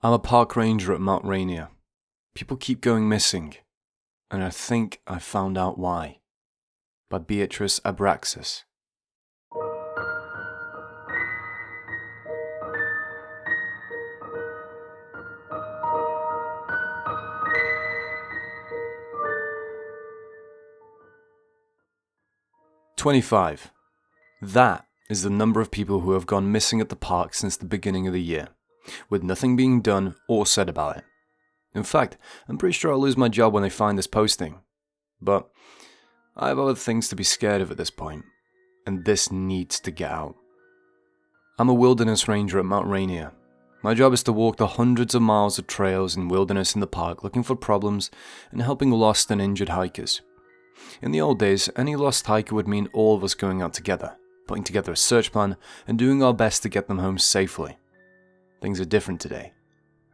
I'm a park ranger at Mount Rainier. People keep going missing, and I think I found out why. By BeatriceAbraxas. "25. That is the number of people who have gone missing at the park since the beginning of the year, with nothing being done or said about it. In fact, I'm pretty sure I'll lose my job when they find this posting. But I have other things to be scared of at this point, and this needs to get out. I'm a wilderness ranger at Mount Rainier. My job is to walk the hundreds of miles of trails and wilderness in the park looking for problems and helping lost and injured hikers. In the old days, any lost hiker would mean all of us going out together, putting together a search plan and doing our best to get them home safely. Things are different today,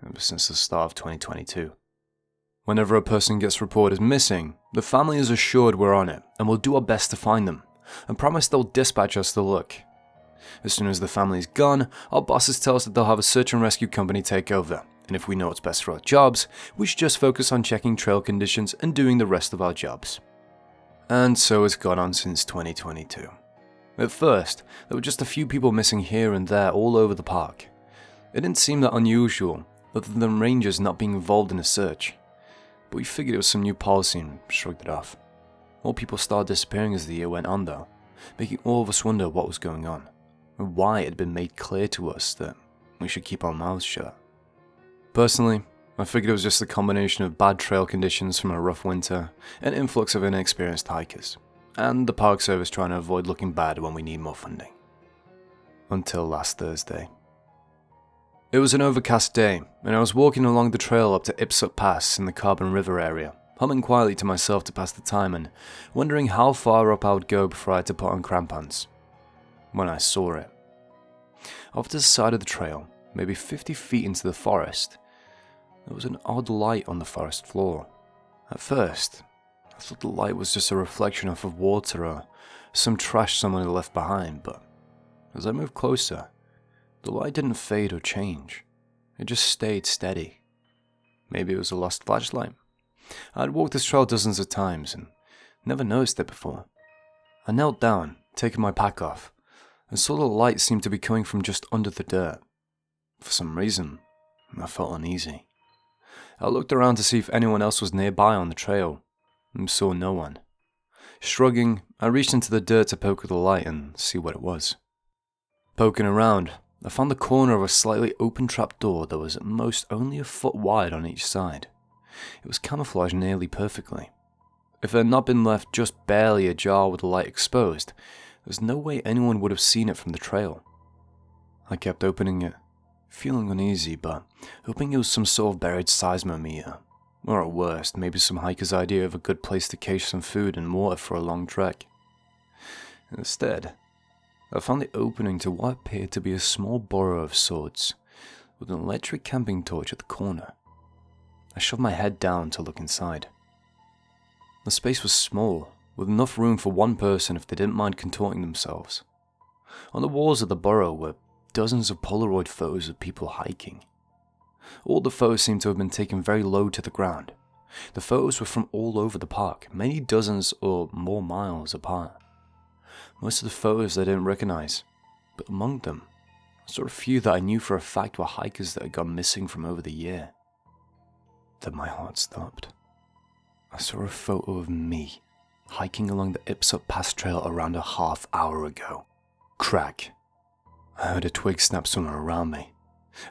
ever since the start of 2022. Whenever a person gets reported as missing, the family is assured we're on it and we'll do our best to find them, and promise they'll dispatch us to look. As soon as the family is gone, our bosses tell us that they'll have a search and rescue company take over, and if we know what's best for our jobs, we should just focus on checking trail conditions and doing the rest of our jobs. And so it's gone on since 2022. At first, there were just a few people missing here and there all over the park. It didn't seem that unusual, other than rangers not being involved in a search. But we figured it was some new policy and shrugged it off. More people started disappearing as the year went on though, making all of us wonder what was going on, and why it had been made clear to us that we should keep our mouths shut. Personally, I figured it was just a combination of bad trail conditions from a rough winter, an influx of inexperienced hikers, and the Park Service trying to avoid looking bad when we need more funding. Until last Thursday. It was an overcast day, and I was walking along the trail up to Ipsut Pass in the Carbon River area, humming quietly to myself to pass the time and wondering how far up I would go before I had to put on crampons. When I saw it. Off to the side of the trail, maybe 50 feet into the forest, there was an odd light on the forest floor. At first, I thought the light was just a reflection off of water or some trash someone had left behind, but as I moved closer, the light didn't fade or change. It just stayed steady. Maybe it was a lost flashlight. I'd walked this trail dozens of times and never noticed it before. I knelt down, taking my pack off, and saw the light seemed to be coming from just under the dirt. For some reason, I felt uneasy. I looked around to see if anyone else was nearby on the trail, and saw no one. Shrugging, I reached into the dirt to poke with the light and see what it was. Poking around, I found the corner of a slightly open trapdoor that was at most only a foot wide on each side. It was camouflaged nearly perfectly. If it had not been left just barely ajar with the light exposed, there's no way anyone would have seen it from the trail. I kept opening it, feeling uneasy, but hoping it was some sort of buried seismometer, or at worst, maybe some hiker's idea of a good place to cache some food and water for a long trek. Instead, I found the opening to what appeared to be a small burrow of sorts, with an electric camping torch at the corner. I shoved my head down to look inside. The space was small, with enough room for one person if they didn't mind contorting themselves. On the walls of the burrow were dozens of Polaroid photos of people hiking. All the photos seemed to have been taken very low to the ground. The photos were from all over the park, many dozens or more miles apart. Most of the photos I didn't recognize, but among them, I saw a few that I knew for a fact were hikers that had gone missing from over the year. Then my heart stopped. I saw a photo of me, hiking along the Ipsut Pass trail around a half hour ago. Crack. I heard a twig snap somewhere around me.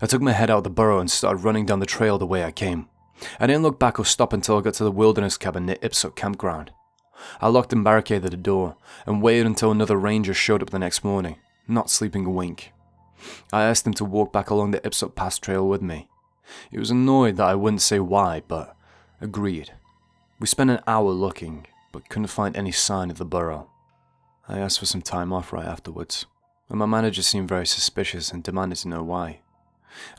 I took my head out of the burrow and started running down the trail the way I came. I didn't look back or stop until I got to the wilderness cabin near Ipsut Campground. I locked and barricaded the door, and waited until another ranger showed up the next morning, not sleeping a wink. I asked him to walk back along the Ipsut Pass trail with me. He was annoyed that I wouldn't say why, but agreed. We spent an hour looking, but couldn't find any sign of the burrow. I asked for some time off right afterwards, and my manager seemed very suspicious and demanded to know why.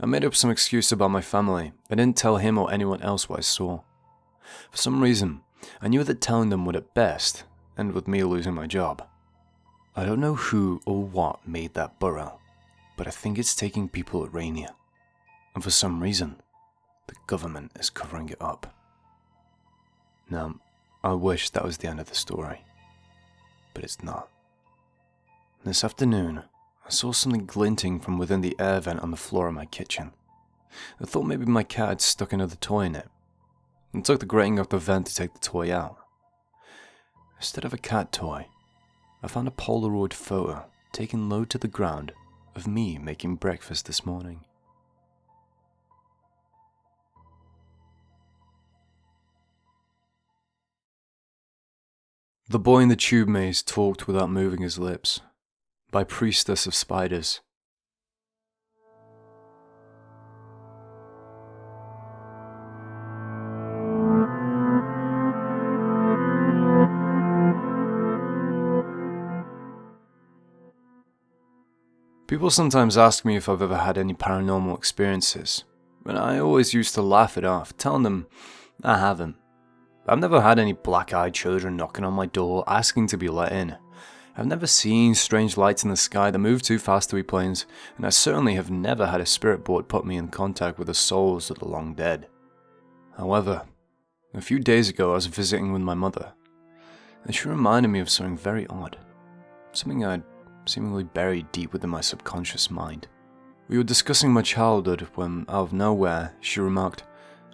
I made up some excuse about my family. I didn't tell him or anyone else what I saw. For some reason, I knew that telling them would at best end with me losing my job. I don't know who or what made that burrow, but I think it's taking people at Rainier. and for some reason, the government is covering it up. Now, I wish that was the end of the story, but it's not. This afternoon, I saw something glinting from within the air vent on the floor of my kitchen. I thought maybe my cat had stuck another toy in it, and took the grating off the vent to take the toy out. Instead of a cat toy, I found a Polaroid photo taken low to the ground of me making breakfast this morning. The Boy in the Tube Maze Talked Without Moving His Lips, by PriestessOfSpiders. People sometimes ask me if I've ever had any paranormal experiences, and I always used to laugh it off, telling them I haven't. I've never had any black-eyed children knocking on my door asking to be let in. I've never seen strange lights in the sky that move too fast to be planes, and I certainly have never had a spirit board put me in contact with the souls of the long dead. However, a few days ago I was visiting with my mother, and she reminded me of something very odd, something I'd seemingly buried deep within my subconscious mind. We were discussing my childhood when, out of nowhere, she remarked,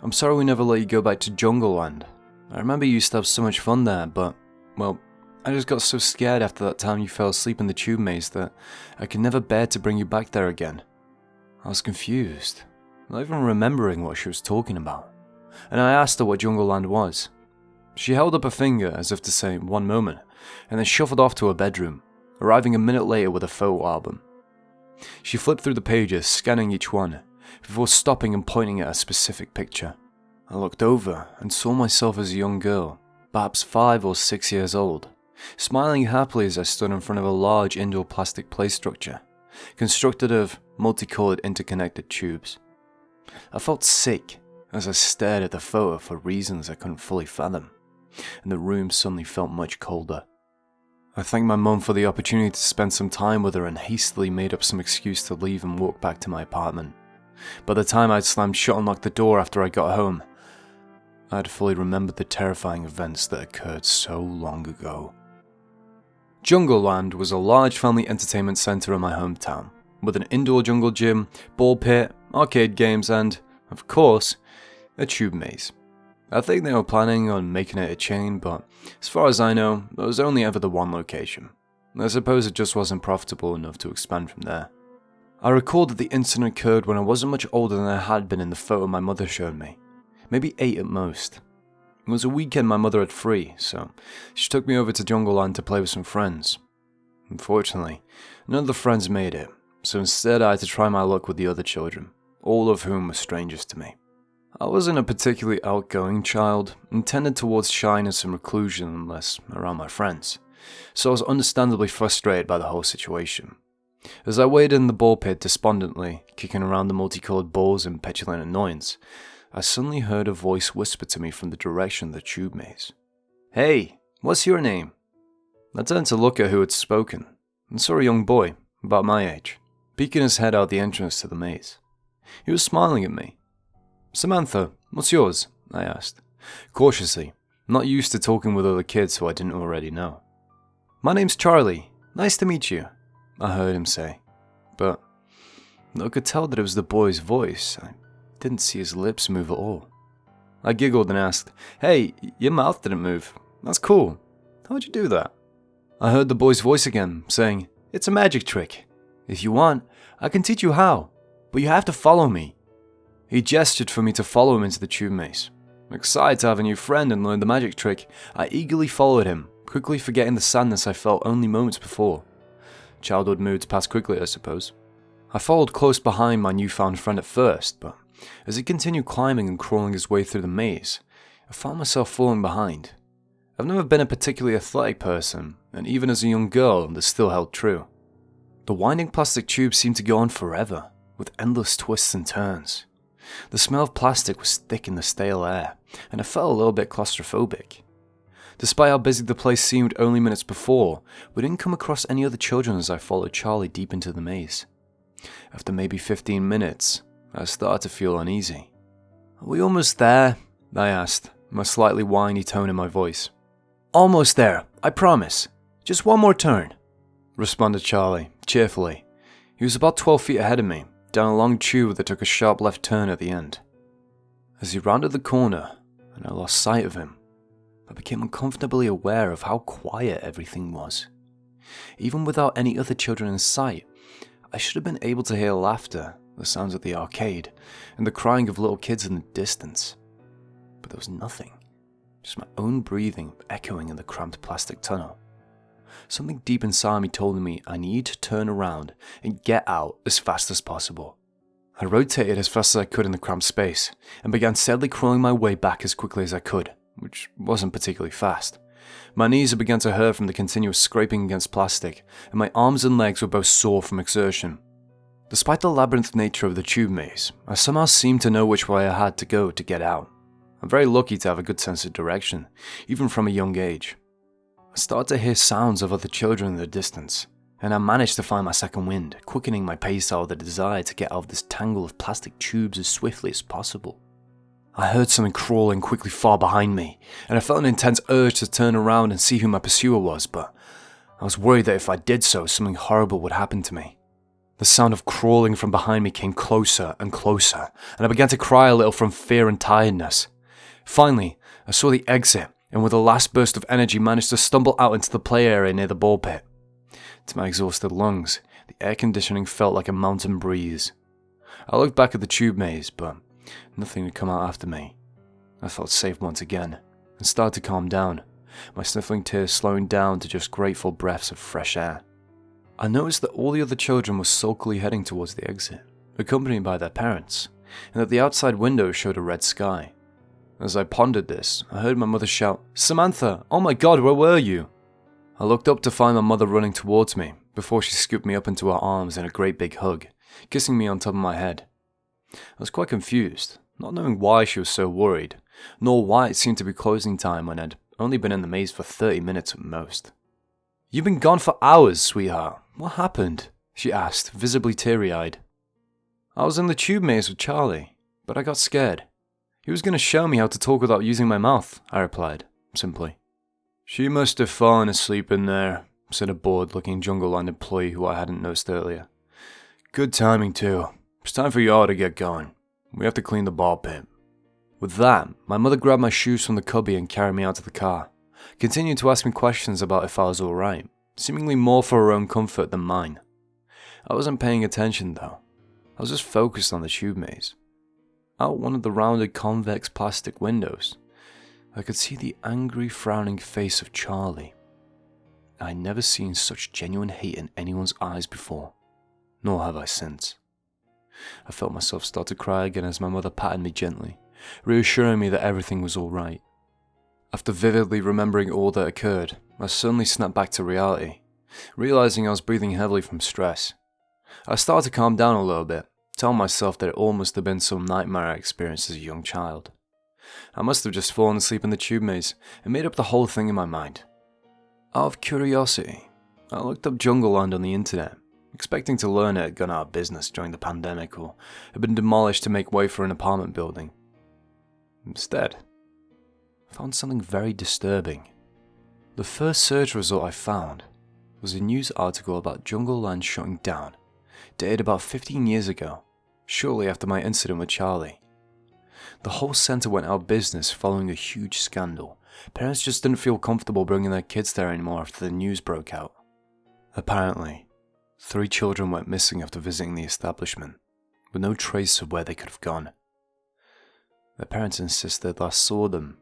"I'm sorry we never let you go back to Jungle Land. I remember you used to have so much fun there, but, well, I just got so scared after that time you fell asleep in the tube maze that I could never bear to bring you back there again." I was confused, not even remembering what she was talking about, and I asked her what Jungle Land was. She held up a finger as if to say, "One moment," and then shuffled off to her bedroom, arriving a minute later with a photo album. She flipped through the pages, scanning each one, before stopping and pointing at a specific picture. I looked over and saw myself as a young girl, perhaps 5 or 6 years old, smiling happily as I stood in front of a large indoor plastic play structure, constructed of multicolored interconnected tubes. I felt sick as I stared at the photo for reasons I couldn't fully fathom, and the room suddenly felt much colder. I thanked my mum for the opportunity to spend some time with her and hastily made up some excuse to leave and walk back to my apartment. By the time I'd slammed shut and locked the door after I got home, I had fully remembered the terrifying events that occurred so long ago. Jungle Land was a large family entertainment centre in my hometown, with an indoor jungle gym, ball pit, arcade games and, of course, a tube maze. I think they were planning on making it a chain, but as far as I know, there was only ever the one location. I suppose it just wasn't profitable enough to expand from there. I recall that the incident occurred when I wasn't much older than I had been in the photo my mother showed me, maybe 8 at most. It was a weekend my mother had free, so she took me over to Jungle Land to play with some friends. Unfortunately, none of the friends made it, so instead I had to try my luck with the other children, all of whom were strangers to me. I wasn't a particularly outgoing child, and tended towards shyness and reclusion unless around my friends, so I was understandably frustrated by the whole situation. As I waited in the ball pit despondently, kicking around the multicolored balls in petulant annoyance, I suddenly heard a voice whisper to me from the direction of the tube maze. "Hey, what's your name?" I turned to look at who had spoken, and saw a young boy, about my age, peeking his head out the entrance to the maze. He was smiling at me. "Samantha, what's yours?" I asked, cautiously, not used to talking with other kids who I didn't already know. "My name's Charlie. Nice to meet you," I heard him say, but though I could tell that it was the boy's voice, I didn't see his lips move at all. I giggled and asked, "Hey, your mouth didn't move. That's cool. How'd you do that?" I heard the boy's voice again, saying, "It's a magic trick. If you want, I can teach you how, but you have to follow me." He gestured for me to follow him into the tube maze. Excited to have a new friend and learn the magic trick, I eagerly followed him, quickly forgetting the sadness I felt only moments before. Childhood moods pass quickly, I suppose. I followed close behind my newfound friend at first, but as he continued climbing and crawling his way through the maze, I found myself falling behind. I've never been a particularly athletic person, and even as a young girl, this still held true. The winding plastic tube seemed to go on forever, with endless twists and turns. The smell of plastic was thick in the stale air, and I felt a little bit claustrophobic. Despite how busy the place seemed only minutes before, we didn't come across any other children as I followed Charlie deep into the maze. After maybe 15 minutes, I started to feel uneasy. "Are we almost there?" I asked, my slightly whiny tone in my voice. "Almost there, I promise. Just one more turn," responded Charlie, cheerfully. He was about 12 feet ahead of me, down a long tube that took a sharp left turn at the end. As he rounded the corner, and I lost sight of him, I became uncomfortably aware of how quiet everything was. Even without any other children in sight, I should have been able to hear laughter, the sounds of the arcade, and the crying of little kids in the distance. But there was nothing, just my own breathing echoing in the cramped plastic tunnel. Something deep inside me told me I need to turn around and get out as fast as possible. I rotated as fast as I could in the cramped space, and began steadily crawling my way back as quickly as I could, which wasn't particularly fast. My knees began to hurt from the continuous scraping against plastic, and my arms and legs were both sore from exertion. Despite the labyrinth nature of the tube maze, I somehow seemed to know which way I had to go to get out. I'm very lucky to have a good sense of direction, even from a young age. I started to hear sounds of other children in the distance, and I managed to find my second wind, quickening my pace out of the desire to get out of this tangle of plastic tubes as swiftly as possible. I heard something crawling quickly far behind me, and I felt an intense urge to turn around and see who my pursuer was, but I was worried that if I did so, something horrible would happen to me. The sound of crawling from behind me came closer and closer, and I began to cry a little from fear and tiredness. Finally, I saw the exit, and with a last burst of energy managed to stumble out into the play area near the ball pit. To my exhausted lungs, the air conditioning felt like a mountain breeze. I looked back at the tube maze, but nothing had come out after me. I felt safe once again, and started to calm down, my sniffling tears slowing down to just grateful breaths of fresh air. I noticed that all the other children were sulkily heading towards the exit, accompanied by their parents, and that the outside window showed a red sky. As I pondered this, I heard my mother shout, "Samantha, oh my god, where were you?" I looked up to find my mother running towards me, before she scooped me up into her arms in a great big hug, kissing me on top of my head. I was quite confused, not knowing why she was so worried, nor why it seemed to be closing time when I'd only been in the maze for 30 minutes at most. "You've been gone for hours, sweetheart. What happened?" she asked, visibly teary-eyed. "I was in the tube maze with Charlie, but I got scared. He was going to show me how to talk without using my mouth," I replied, simply. "She must have fallen asleep in there," said a bored-looking Jungle Land employee who I hadn't noticed earlier. "Good timing, too. It's time for y'all to get going. We have to clean the ball pit." With that, my mother grabbed my shoes from the cubby and carried me out to the car, continuing to ask me questions about if I was alright, seemingly more for her own comfort than mine. I wasn't paying attention though. I was just focused on the tube maze. Out one of the rounded convex plastic windows, I could see the angry, frowning face of Charlie. I had never seen such genuine hate in anyone's eyes before, nor have I since. I felt myself start to cry again as my mother patted me gently, reassuring me that everything was alright. After vividly remembering all that occurred, I suddenly snapped back to reality, realizing I was breathing heavily from stress. I started to calm down a little bit, telling myself that it all must have been some nightmare I experienced as a young child. I must have just fallen asleep in the tube maze and made up the whole thing in my mind. Out of curiosity, I looked up Jungle Land on the internet, expecting to learn it had gone out of business during the pandemic or had been demolished to make way for an apartment building. Instead, I found something very disturbing. The first search result I found was a news article about Jungle Land shutting down, dated about 15 years ago, shortly after my incident with Charlie. The whole centre went out of business following a huge scandal. Parents just didn't feel comfortable bringing their kids there anymore after the news broke out. Apparently, 3 children went missing after visiting the establishment, with no trace of where they could have gone. Their parents insist they last saw them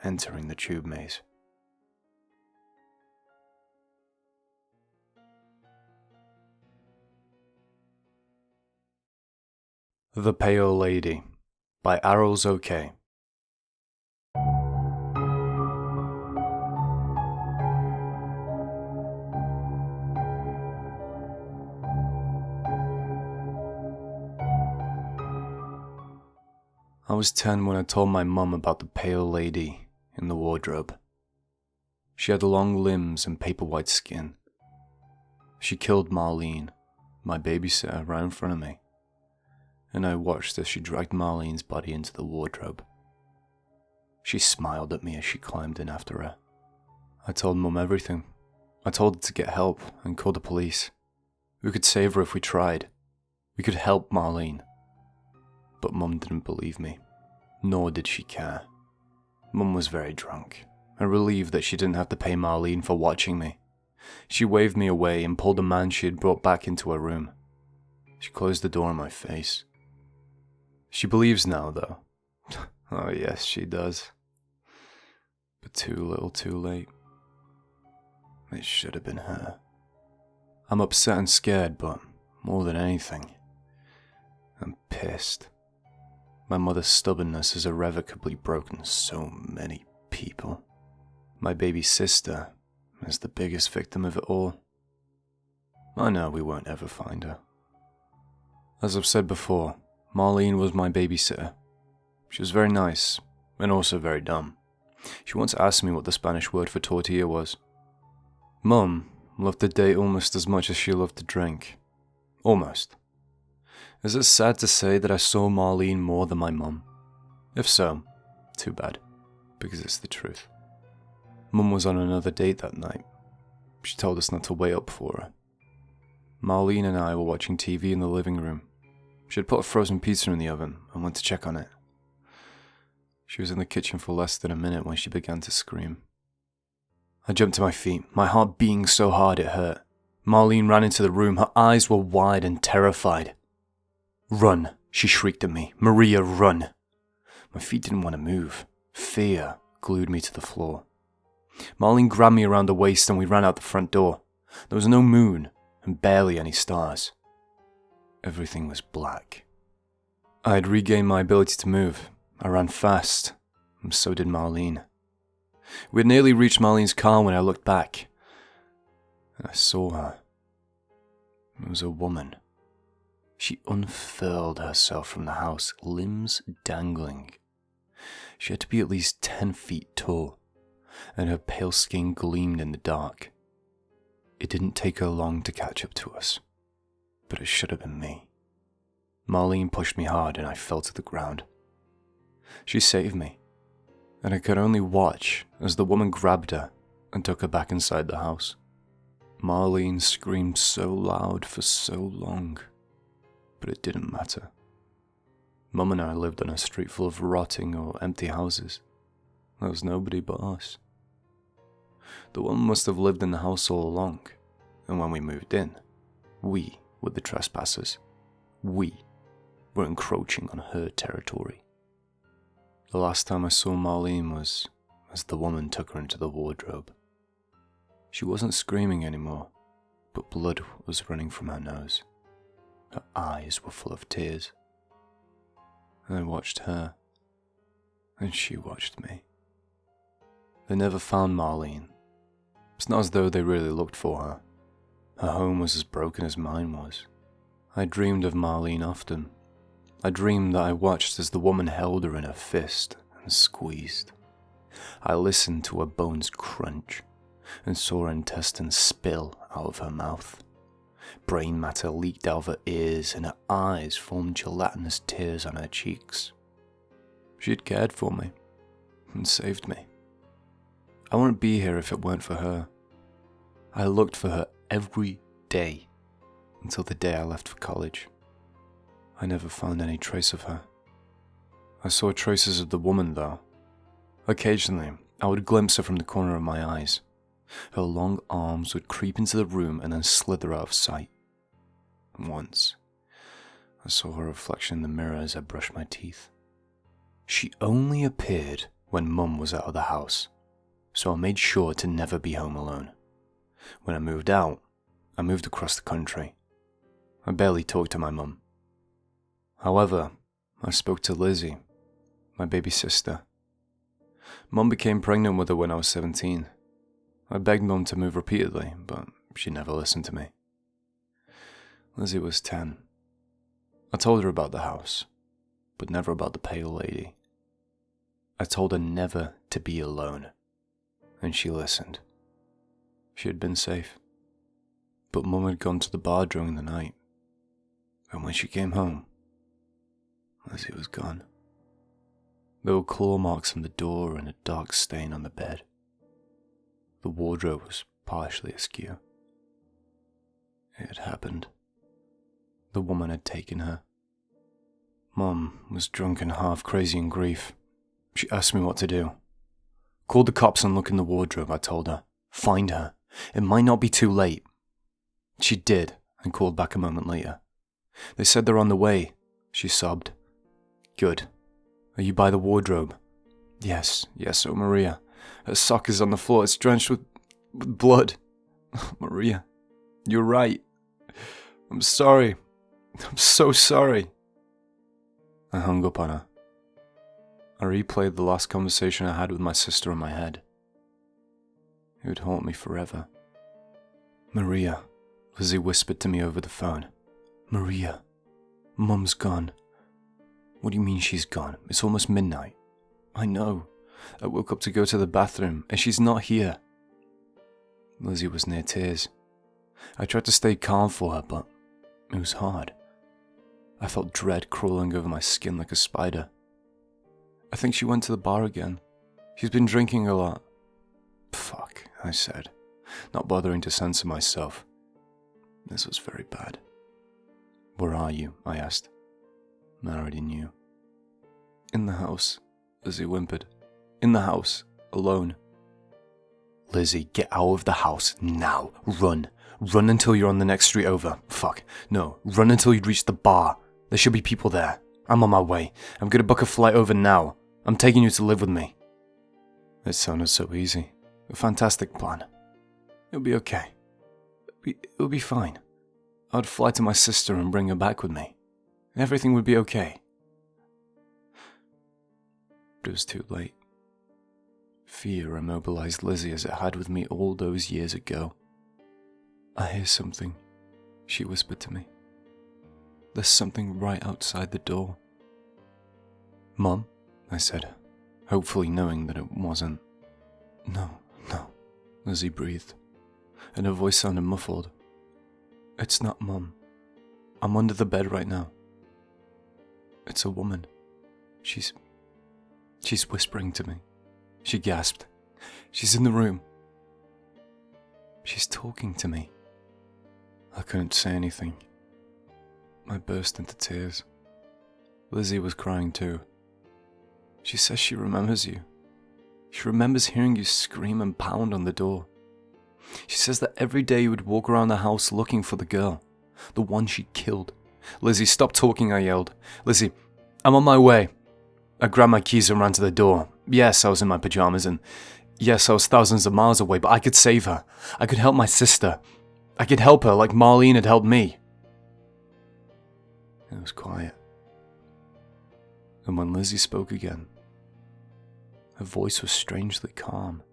entering the tube maze. The Pale Lady by arulzokay. I was 10 when I told my mum about the pale lady in the wardrobe. She had long limbs and paper white skin. She killed Marlene, my babysitter, right in front of me. and I watched as she dragged Marlene's body into the wardrobe. She smiled at me as she climbed in after her. I told Mum everything. I told her to get help and call the police. We could save her if we tried. We could help Marlene. But Mum didn't believe me, nor did she care. Mum was very drunk, and relieved that she didn't have to pay Marlene for watching me. She waved me away and pulled a man she had brought back into her room. She closed the door in my face. She believes now, though. Oh yes, she does. But too little too late. It should have been her. I'm upset and scared, but more than anything, I'm pissed. My mother's stubbornness has irrevocably broken so many people. My baby sister is the biggest victim of it all. I know we won't ever find her. As I've said before, Marlene was my babysitter. She was very nice, and also very dumb. She once asked me what the Spanish word for tortilla was. Mum loved to date almost as much as she loved to drink. Almost. Is it sad to say that I saw Marlene more than my mum? If so, too bad, because it's the truth. Mum was on another date that night. She told us not to wait up for her. Marlene and I were watching TV in the living room. She had put a frozen pizza in the oven and went to check on it. She was in the kitchen for less than a minute when she began to scream. I jumped to my feet, my heart beating so hard it hurt. Marlene ran into the room, her eyes were wide and terrified. "Run," she shrieked at me. "Maria, run." My feet didn't want to move. Fear glued me to the floor. Marlene grabbed me around the waist and we ran out the front door. There was no moon and barely any stars. Everything was black. I had regained my ability to move. I ran fast, and so did Marlene. We had nearly reached Marlene's car when I looked back. And I saw her. It was a woman. She unfurled herself from the house, limbs dangling. She had to be at least 10 feet tall, and her pale skin gleamed in the dark. It didn't take her long to catch up to us, but it should have been me. Marlene pushed me hard and I fell to the ground. She saved me, and I could only watch as the woman grabbed her and took her back inside the house. Marlene screamed so loud for so long, but it didn't matter. Mum and I lived on a street full of rotting or empty houses. There was nobody but us. The woman must have lived in the house all along, and when we moved in, we were the trespassers. We were encroaching on her territory. The last time I saw Marlene was as the woman took her into the wardrobe. She wasn't screaming anymore, but blood was running from her nose. Her eyes were full of tears. I watched her, and she watched me. They never found Marlene. It's not as though they really looked for her. Her home was as broken as mine was. I dreamed of Marlene often. I dreamed that I watched as the woman held her in her fist and squeezed. I listened to her bones crunch and saw her intestines spill out of her mouth. Brain matter leaked out of her ears and her eyes formed gelatinous tears on her cheeks. She had cared for me and saved me. I wouldn't be here if it weren't for her. I looked for her every day until the day I left for college. I never found any trace of her. I saw traces of the woman though. Occasionally, I would glimpse her from the corner of my eyes. Her long arms would creep into the room and then slither out of sight. Once, I saw her reflection in the mirror as I brushed my teeth. She only appeared when Mum was out of the house, so I made sure to never be home alone. When I moved out, I moved across the country. I barely talked to my mum. However, I spoke to Lizzie, my baby sister. Mum became pregnant with her when I was 17. I begged Mum to move repeatedly, but she never listened to me. Lizzie was 10. I told her about the house, but never about the pale lady. I told her never to be alone, and she listened. She had been safe, but Mum had gone to the bar during the night, and when she came home, Lizzie was gone. There were claw marks on the door and a dark stain on the bed. The wardrobe was partially askew. It had happened. The woman had taken her. Mum was drunk and half crazy in grief. She asked me what to do. Call the cops and look in the wardrobe, I told her. Find her. It might not be too late. She did, and called back a moment later. They said they're on the way, she sobbed. Good. Are you by the wardrobe? Yes, oh Maria. Her sock is on the floor, it's drenched with blood. Maria, you're right. I'm sorry. I'm so sorry. I hung up on her. I replayed the last conversation I had with my sister in my head. It would haunt me forever. Maria, Lizzie whispered to me over the phone. Maria, Mum's gone. What do you mean she's gone? It's almost midnight. I know. I woke up to go to the bathroom and she's not here. Lizzie was near tears. I tried to stay calm for her, but it was hard. I felt dread crawling over my skin like a spider. I think she went to the bar again. She's been drinking a lot. Fuck, I said, not bothering to censor myself. This was very bad. Where are you? I asked. I already knew. In the house, Lizzie whimpered. In the house, alone. Lizzie, get out of the house now. Run. Run until you're on the next street over. Fuck. No, run until you reach the bar. There should be people there. I'm on my way. I'm gonna book a flight over now. I'm taking you to live with me. It sounded so easy. A fantastic plan. It'll be okay. It'll be fine. I'd fly to my sister and bring her back with me. Everything would be okay. But it was too late. Fear immobilized Lizzie as it had with me all those years ago. I hear something, she whispered to me. There's something right outside the door. Mum, I said, hopefully knowing that it wasn't. No, Lizzie breathed, and her voice sounded muffled. It's not Mum. I'm under the bed right now. It's a woman. She's whispering to me. She gasped. She's in the room. She's talking to me. I couldn't say anything. I burst into tears. Lizzie was crying too. She says she remembers you. She remembers hearing you scream and pound on the door. She says that every day you would walk around the house looking for the girl, the one she killed. Lizzie, stop talking, I yelled. Lizzie, I'm on my way. I grabbed my keys and ran to the door. Yes, I was in my pajamas, and yes, I was thousands of miles away, but I could save her. I could help my sister. I could help her like Marlene had helped me. It was quiet. And when Lizzie spoke again, her voice was strangely calm.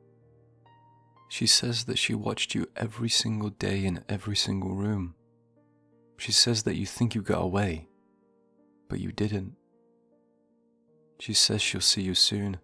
She says that she watched you every single day in every single room. She says that you think you got away, but you didn't. She says she'll see you soon.